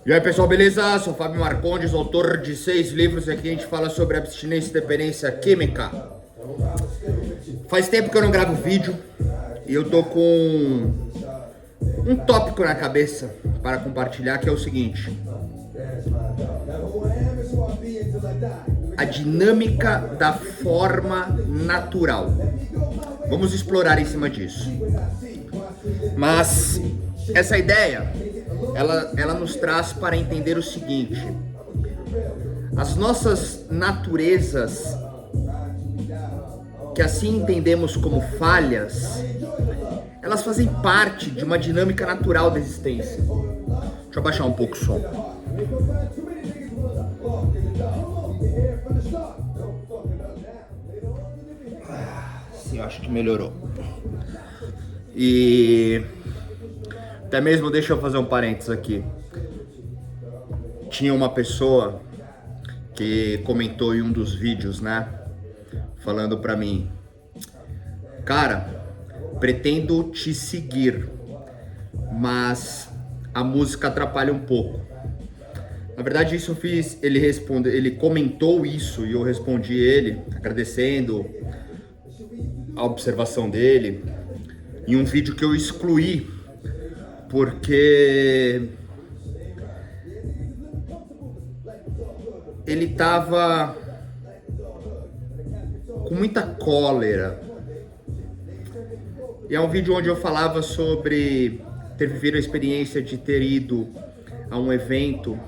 E aí pessoal, beleza? Sou Fábio Marcondes, autor de 6 livros e aqui a gente fala sobre abstinência e dependência química. Faz tempo que eu não gravo vídeo e eu tô com um tópico na cabeça para compartilhar, que é o seguinte: a dinâmica da forma natural. Vamos explorar em cima disso. Mas essa ideia, ela nos traz para entender o seguinte: as nossas naturezas, que assim entendemos como falhas, elas fazem parte de uma dinâmica natural da existência. Deixa eu abaixar um pouco o som. Sim, eu acho que melhorou. E até mesmo, deixa eu fazer um parênteses aqui. Tinha uma pessoa que comentou em um dos vídeos, né? Falando pra mim: cara, pretendo te seguir, mas a música atrapalha um pouco. Na verdade, isso eu fiz, ele comentou isso e eu respondi ele, agradecendo a observação dele, em um vídeo que eu excluí, porque ele tava com muita cólera. E é um vídeo onde eu falava sobre ter vivido a experiência de ter ido a um evento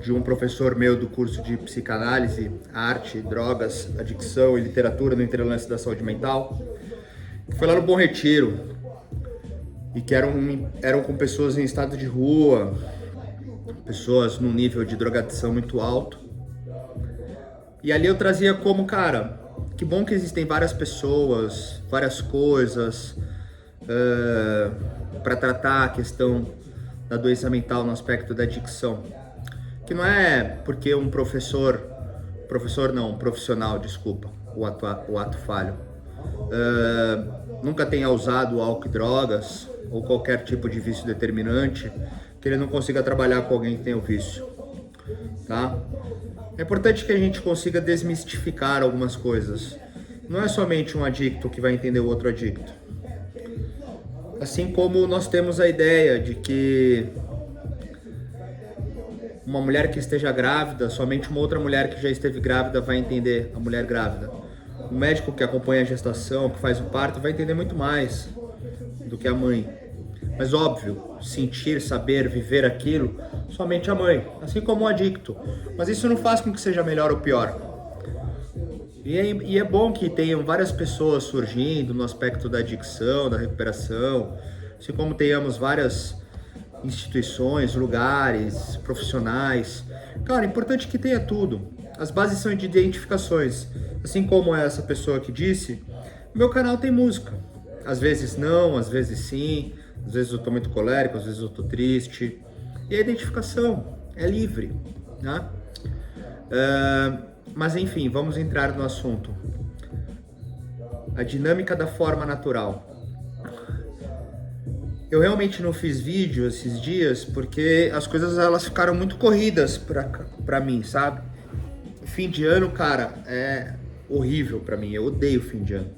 de um professor meu do curso de psicanálise, arte, drogas, adicção e literatura no Interlance da Saúde Mental, que foi lá no Bom Retiro, e que eram com pessoas em estado de rua, pessoas num nível de drogadição muito alto. E ali eu trazia como, cara, que bom que existem várias pessoas, várias coisas para tratar a questão da doença mental no aspecto da adicção. Que não é porque um profissional, desculpa, o ato falho, nunca tenha usado álcool e drogas ou qualquer tipo de vício determinante, que ele não consiga trabalhar com alguém que tem o vício, tá? É importante que a gente consiga desmistificar algumas coisas. Não é somente um adicto que vai entender o outro adicto. Assim como nós temos a ideia de que uma mulher que esteja grávida, somente uma outra mulher que já esteve grávida vai entender a mulher grávida. O médico que acompanha a gestação, que faz o parto, vai entender muito mais do que a mãe. Mas óbvio, sentir, saber, viver aquilo, somente a mãe, assim como o adicto. Mas isso não faz com que seja melhor ou pior. E é bom que tenham várias pessoas surgindo no aspecto da adicção, da recuperação, assim como tenhamos várias instituições, lugares, profissionais. Cara, é importante que tenha tudo. As bases são de identificações. Assim como essa pessoa que disse, meu canal tem música. Às vezes não, às vezes sim. Às vezes eu tô muito colérico, às vezes eu tô triste. E a identificação é livre, né? Mas enfim, vamos entrar no assunto. A dinâmica da forma natural. Eu realmente não fiz vídeo esses dias porque as coisas elas ficaram muito corridas pra mim, sabe? Fim de ano, cara, é horrível pra mim. Eu odeio fim de ano.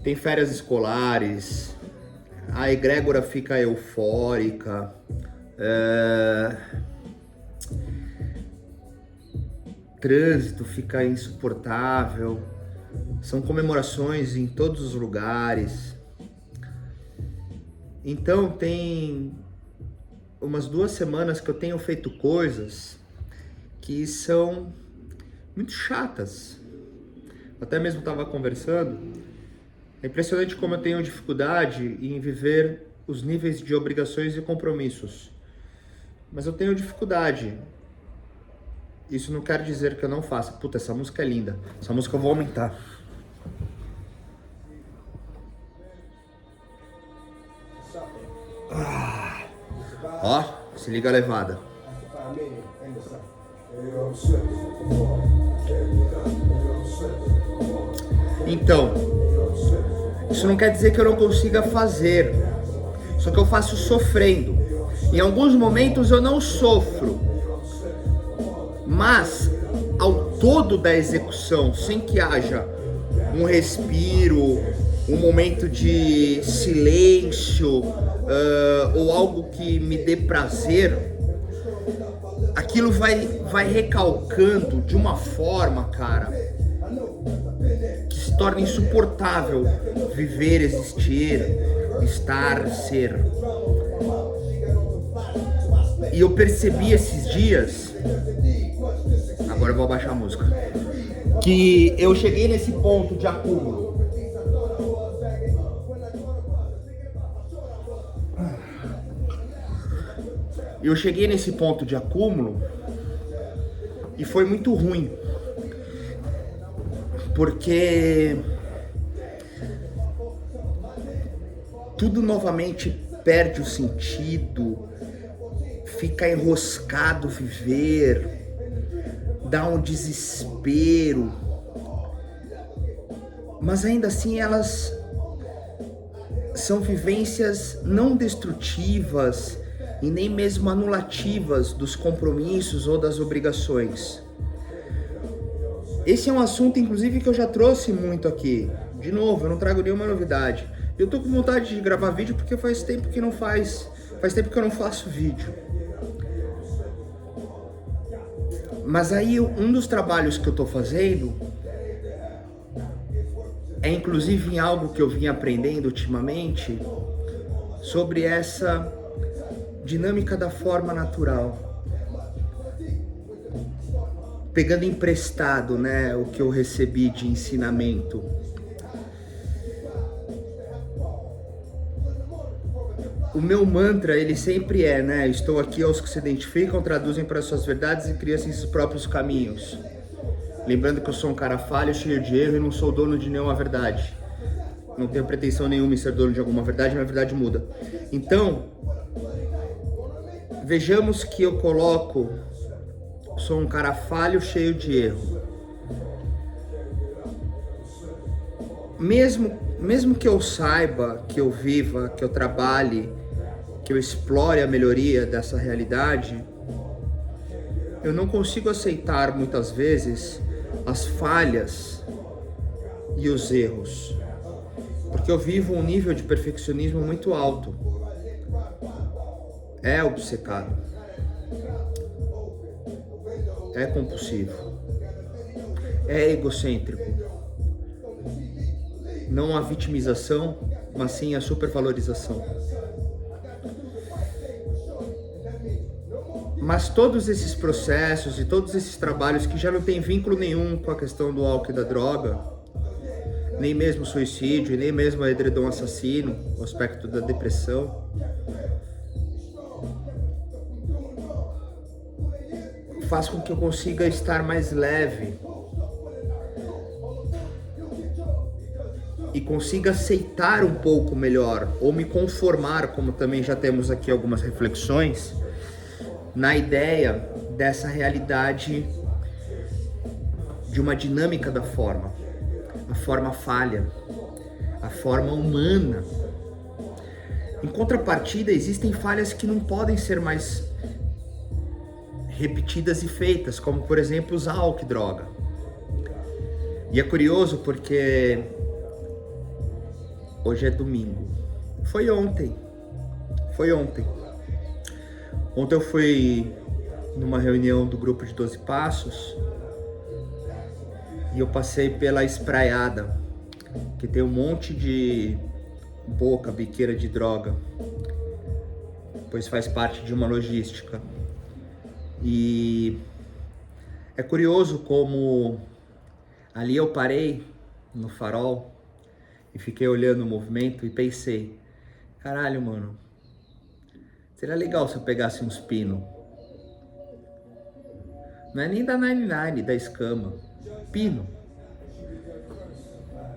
Tem férias escolares, a egrégora fica eufórica, trânsito fica insuportável, são comemorações em todos os lugares. Então tem umas 2 semanas que eu tenho feito coisas que são muito chatas. Até mesmo estava conversando, é impressionante como eu tenho dificuldade em viver os níveis de obrigações e compromissos. Mas eu tenho dificuldade. Isso não quer dizer que eu não faça. Puta, essa música é linda. Essa música eu vou aumentar. Ó, se liga a levada. Então, isso não quer dizer que eu não consiga fazer, só que eu faço sofrendo. Em alguns momentos eu não sofro, mas ao todo da execução, sem que haja um respiro, um momento de silêncio, ou algo que me dê prazer, aquilo vai recalcando de uma forma, cara, que se torna insuportável viver, existir, estar, ser. E eu percebi esses dias, agora eu vou abaixar a música, que eu cheguei nesse ponto de acúmulo. Eu cheguei nesse ponto de acúmulo e foi muito ruim, porque tudo novamente perde o sentido, fica enroscado viver, dá um desespero, mas ainda assim elas são vivências não destrutivas e nem mesmo anulativas dos compromissos ou das obrigações. Esse é um assunto, inclusive, que eu já trouxe muito aqui. De novo, eu não trago nenhuma novidade. Eu tô com vontade de gravar vídeo porque faz tempo que tempo que eu não faço vídeo. Mas aí, um dos trabalhos que eu tô fazendo é, inclusive, em algo que eu vim aprendendo ultimamente, sobre essa dinâmica da forma natural, pegando emprestado, né, o que eu recebi de ensinamento. O meu mantra, ele sempre é, né, estou aqui aos que se identificam, traduzem para suas verdades e criam seus próprios caminhos. Lembrando que eu sou um cara falho, cheio de erro e não sou dono de nenhuma verdade. Não tenho pretensão nenhuma em ser dono de alguma verdade, mas a verdade muda. Então, vejamos que eu coloco, sou um cara falho, cheio de erro. Mesmo que eu saiba, que eu viva, que eu trabalhe, que eu explore a melhoria dessa realidade, eu não consigo aceitar muitas vezes as falhas e os erros, porque eu vivo um nível de perfeccionismo muito alto. É obcecado, é compulsivo, é egocêntrico. Não a vitimização, mas sim a supervalorização. Mas todos esses processos e todos esses trabalhos que já não tem vínculo nenhum com a questão do álcool e da droga, nem mesmo suicídio, nem mesmo a edredom assassino, o aspecto da depressão, faz com que eu consiga estar mais leve e consiga aceitar um pouco melhor, ou me conformar, como também já temos aqui algumas reflexões, na ideia dessa realidade de uma dinâmica da forma, a forma falha, a forma humana. Em contrapartida, existem falhas que não podem ser mais repetidas e feitas, como por exemplo usar álcool e droga. E é curioso porque hoje é domingo. Foi ontem. Ontem eu fui numa reunião do grupo de 12 Passos e eu passei pela espraiada, que tem um monte de boca, biqueira de droga, pois faz parte de uma logística. E é curioso como ali eu parei no farol e fiquei olhando o movimento e pensei, caralho, mano, seria legal se eu pegasse uns pinos. Não é nem da 99, da escama. Pino.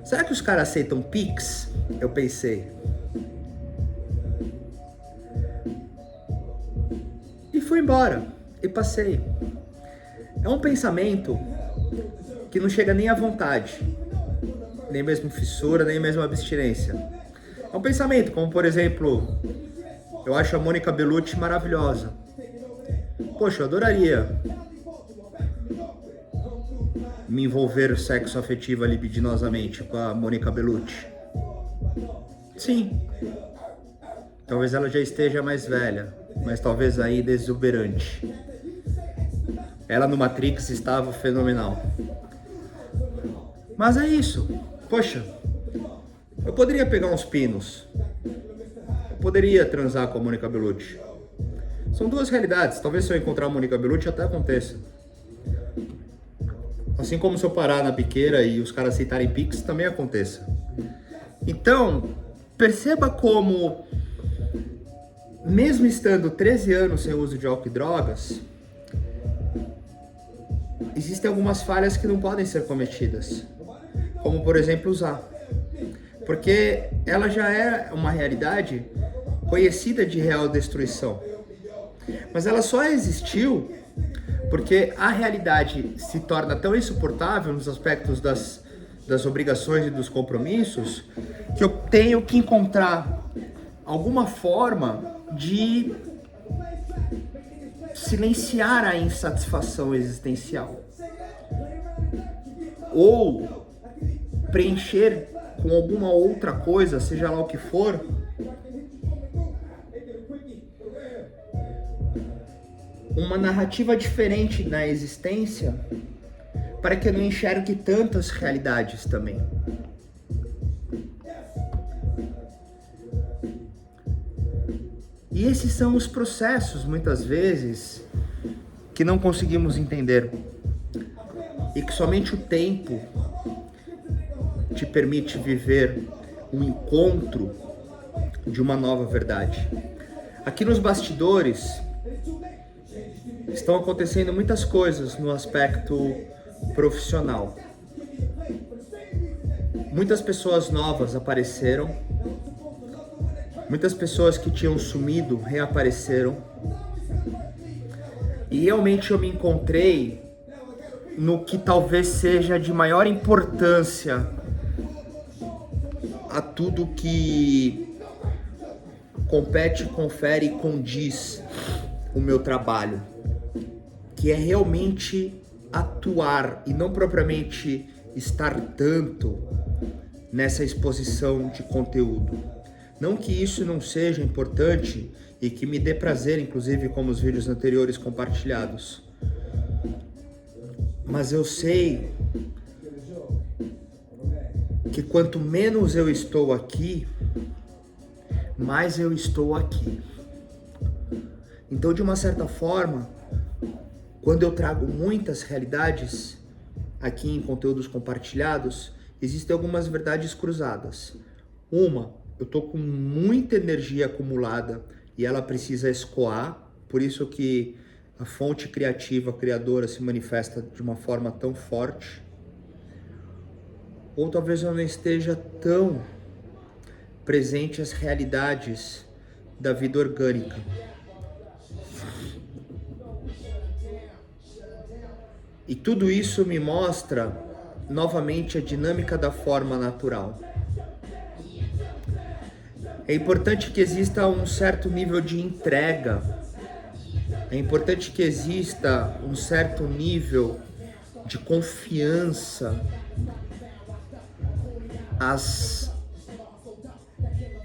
Será que os caras aceitam Pix? Eu pensei. E fui embora. E passei. É um pensamento que não chega nem à vontade. Nem mesmo fissura, nem mesmo abstinência. É um pensamento como, por exemplo, Eu acho a Mônica Bellucci maravilhosa. Poxa, eu adoraria me envolver sexo afetivo libidinosamente com a Mônica Bellucci. Sim. Talvez ela já esteja mais velha, mas talvez ainda exuberante. Ela no Matrix estava fenomenal. Mas é isso. Poxa, eu poderia pegar uns pinos. Eu poderia transar com a Mônica Bellucci. São duas realidades. Talvez se eu encontrar a Mônica Bellucci até aconteça. Assim como se eu parar na biqueira e os caras aceitarem Pix, também aconteça. Então, perceba como, mesmo estando 13 anos sem uso de álcool e drogas, existem algumas falhas que não podem ser cometidas. Como, por exemplo, usar. Porque ela já é uma realidade conhecida de real destruição. Mas ela só existiu porque a realidade se torna tão insuportável nos aspectos das obrigações e dos compromissos que eu tenho que encontrar alguma forma de silenciar a insatisfação existencial. Ou preencher com alguma outra coisa, seja lá o que for, uma narrativa diferente na existência, para que eu não enxergue tantas realidades também. E esses são os processos, muitas vezes, que não conseguimos entender. E que somente o tempo te permite viver um encontro de uma nova verdade. Aqui nos bastidores estão acontecendo muitas coisas no aspecto profissional. Muitas pessoas novas apareceram, muitas pessoas que tinham sumido reapareceram, e realmente eu me encontrei no que talvez seja de maior importância a tudo que compete, confere e condiz o meu trabalho, que é realmente atuar e não propriamente estar tanto nessa exposição de conteúdo. Não que isso não seja importante e que me dê prazer, inclusive como os vídeos anteriores compartilhados. Mas eu sei que quanto menos eu estou aqui, mais eu estou aqui. Então, de uma certa forma, quando eu trago muitas realidades aqui em conteúdos compartilhados, existem algumas verdades cruzadas. Uma, eu tô com muita energia acumulada e ela precisa escoar, por isso que a fonte criativa, criadora se manifesta de uma forma tão forte. Ou talvez eu não esteja tão presente às realidades da vida orgânica. E tudo isso me mostra novamente a dinâmica da forma natural. É importante que exista um certo nível de entrega. É importante que exista um certo nível de confiança às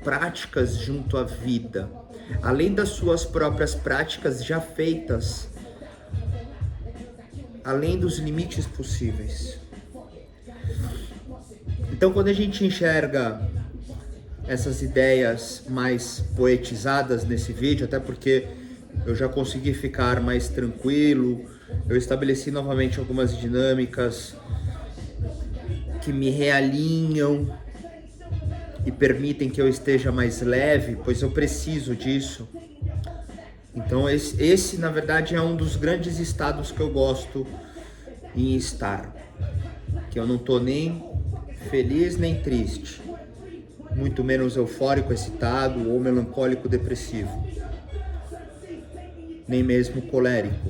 práticas junto à vida, além das suas próprias práticas já feitas, além dos limites possíveis. Então, quando a gente enxerga essas ideias mais poetizadas nesse vídeo, até porque eu já consegui ficar mais tranquilo, eu estabeleci novamente algumas dinâmicas que me realinham e permitem que eu esteja mais leve, pois eu preciso disso. Então esse na verdade é um dos grandes estados que eu gosto em estar, que eu não tô nem feliz nem triste, muito menos eufórico, excitado ou melancólico, depressivo, nem mesmo colérico.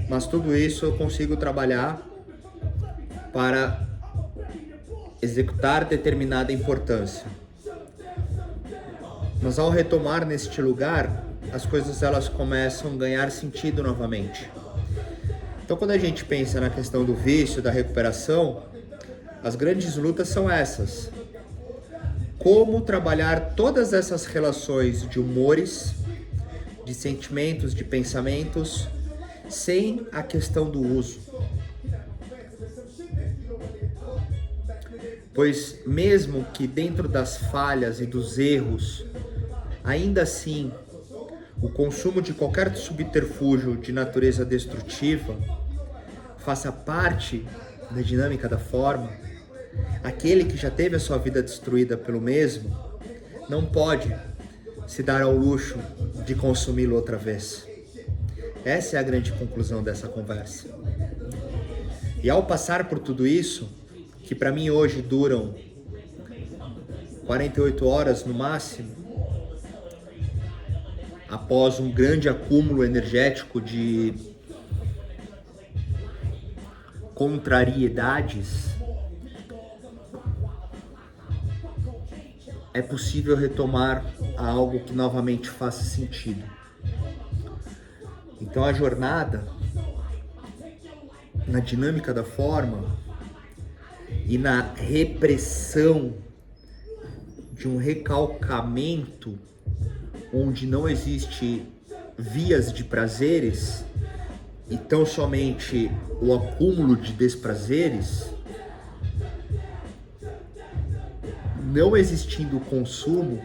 Mas tudo isso eu consigo trabalhar para executar determinada importância. Mas ao retomar neste lugar, as coisas elas começam a ganhar sentido novamente. Então quando a gente pensa na questão do vício, da recuperação, as grandes lutas são essas. Como trabalhar todas essas relações de humores, de sentimentos, de pensamentos, sem a questão do uso. Pois mesmo que dentro das falhas e dos erros, ainda assim, o consumo de qualquer subterfúgio de natureza destrutiva faça parte da dinâmica da forma, aquele que já teve a sua vida destruída pelo mesmo, não pode se dar ao luxo de consumi-lo outra vez. Essa é a grande conclusão dessa conversa. E ao passar por tudo isso, que para mim hoje duram 48 horas no máximo, após um grande acúmulo energético de contrariedades, é possível retomar a algo que novamente faça sentido. Então a jornada, na dinâmica da forma e na repressão de um recalcamento onde não existe vias de prazeres e tão somente o acúmulo de desprazeres, não existindo o consumo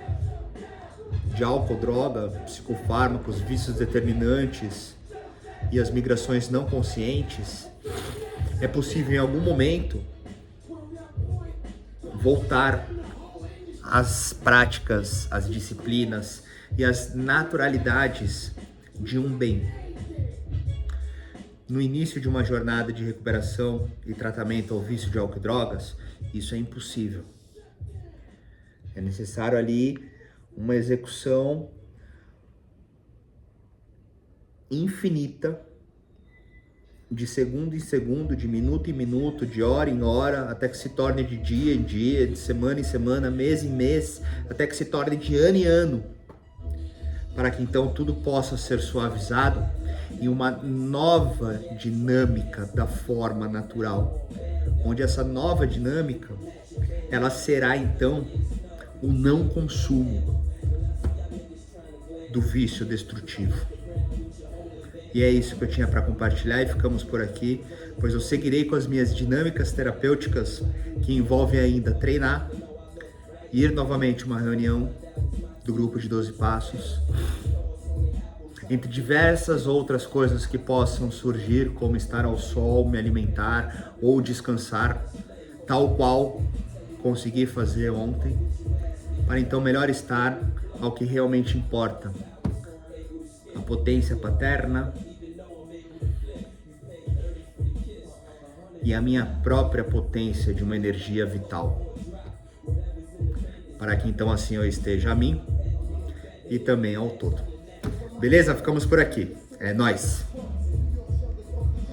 de álcool, droga, psicofármacos, vícios determinantes e as migrações não conscientes, é possível em algum momento voltar às práticas, às disciplinas e às naturalidades de um bem. No início de uma jornada de recuperação e tratamento ao vício de álcool e drogas, isso é impossível. É necessário ali uma execução infinita, de segundo em segundo, de minuto em minuto, de hora em hora, até que se torne de dia em dia, de semana em semana, mês em mês, até que se torne de ano em ano, para que então tudo possa ser suavizado em uma nova dinâmica da forma natural, onde essa nova dinâmica, ela será então o não consumo do vício destrutivo. E é isso que eu tinha para compartilhar e ficamos por aqui, pois eu seguirei com as minhas dinâmicas terapêuticas que envolvem ainda treinar, ir novamente a uma reunião do grupo de 12 passos, entre diversas outras coisas que possam surgir, como estar ao sol, me alimentar ou descansar, tal qual consegui fazer ontem, para então melhor estar ao que realmente importa. A potência paterna e a minha própria potência de uma energia vital, para que então assim eu esteja a mim e também ao todo. Beleza? Ficamos por aqui. É nóis!